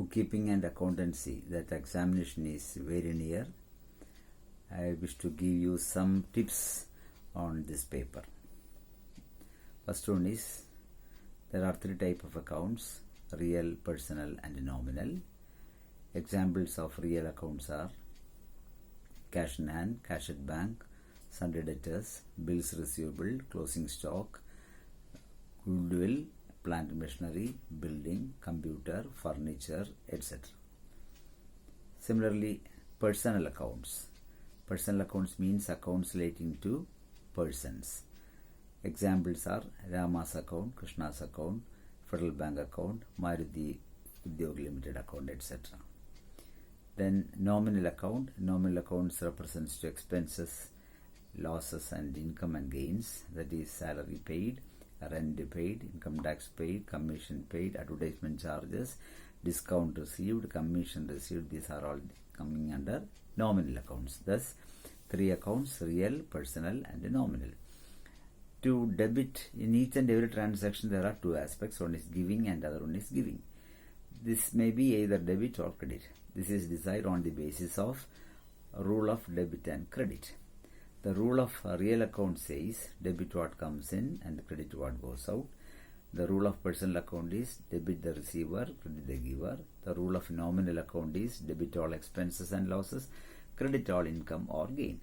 bookkeeping and accountancy, that examination is very near. I wish to give you some tips on this paper. First one is, there are three types of accounts: real, personal and nominal. Examples of real accounts are cash in hand, cash at bank, sundry debtors, bills receivable, closing stock, goodwill, plant machinery, building, computer, furniture, etc. Similarly, personal accounts. Personal accounts means accounts relating to persons. Examples are Rama's account, Krishna's account, Federal Bank account, Maruti Udyog Limited account, etc. Then nominal account. Nominal accounts represents to expenses, losses and income and gains, that is salary paid, rent paid, income tax paid, commission paid, advertisement charges, discount received, commission received. These are all coming under nominal accounts. Thus, three accounts: real, personal and nominal. To debit, in each and every transaction there are two aspects. One is giving and other one is giving. This may be either debit or credit. This is decided on the basis of rule of debit and credit. The rule of real account says debit what comes in and credit what goes out. The rule of personal account is debit the receiver, credit the giver. The rule of nominal account is debit all expenses and losses, credit all income or gain.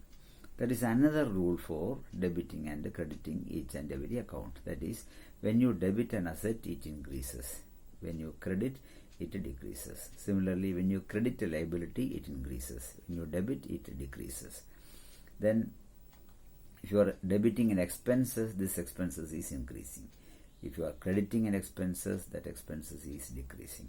There is another rule for debiting and crediting each and every account. That is, when you debit an asset, it increases. When you credit, it decreases. Similarly, when you credit a liability, it increases. When you debit, it decreases. Then, if you are debiting an expenses, this expenses is increasing. If you are crediting an expenses, that expenses is decreasing.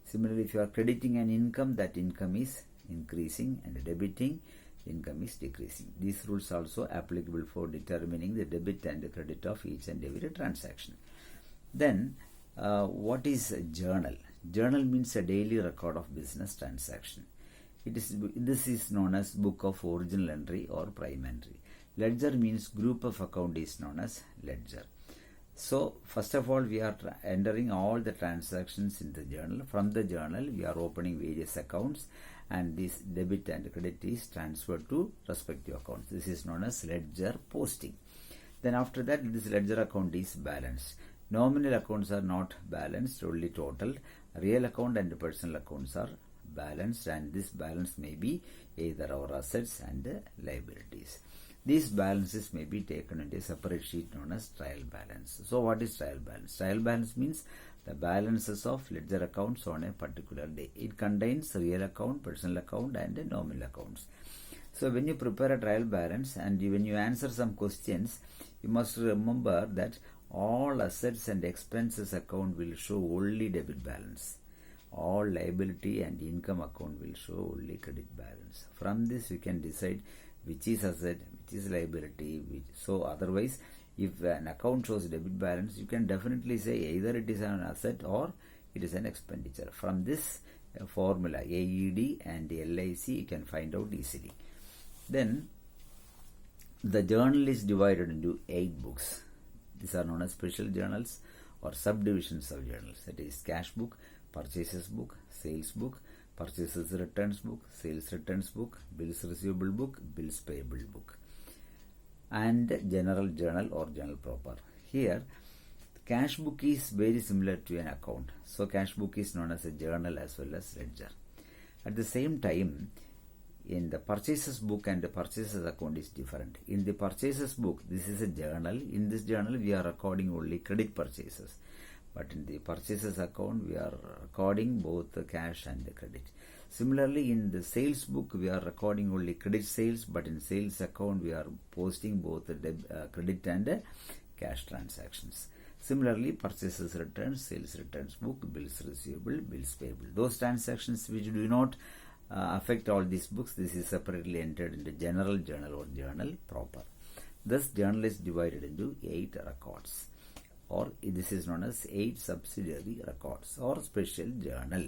Similarly, if you are crediting an income, that income is increasing, and debiting, income is decreasing. These rules are also applicable for determining the debit and the credit of each and every transaction. Then, what is a journal? Journal means a daily record of business transaction. This is known as book of original entry or prime entry. Ledger means group of account is known as ledger. So, first of all, we are entering all the transactions in the journal. From the journal, we are opening various accounts, and this debit and credit is transferred to respective accounts. This is known as ledger posting. Then after that, this ledger account is balanced. Nominal accounts are not balanced, only total. Real account and personal accounts are balanced, and this balance may be either our assets and liabilities. These balances may be taken into a separate sheet known as trial balance. So what is trial balance? Trial balance means the balances of ledger accounts on a particular day. It contains real account, personal account and nominal accounts. So when you prepare a trial balance and when you answer some questions, you must remember that all assets and expenses account will show only debit balance. All liability and income account will show only credit balance. From this we can decide which is asset, which is liability. So otherwise, if an account shows debit balance, you can definitely say either it is an asset or it is an expenditure. From this formula, AED and LIC, you can find out easily. Then, the journal is divided into 8 books. These are known as special journals or subdivisions of journals. That is cash book, purchases book, sales book, purchases returns book, sales returns book, bills receivable book, bills payable book, and general journal or journal proper. Here, cash book is very similar to an account. So, cash book is known as a journal as well as ledger. At the same time, in the purchases book and the purchases account is different. In the purchases book, this is a journal. In this journal, we are recording only credit purchases. But in the purchases account, we are recording both the cash and the credit. Similarly, in the sales book, we are recording only credit sales, but in sales account, we are posting both the credit and cash transactions. Similarly, purchases returns, sales returns book, bills receivable, bills payable. Those transactions which do not affect all these books, this is separately entered into general journal or journal proper. Thus, journal is divided into 8 records, or this is known as 8 subsidiary records or special journal.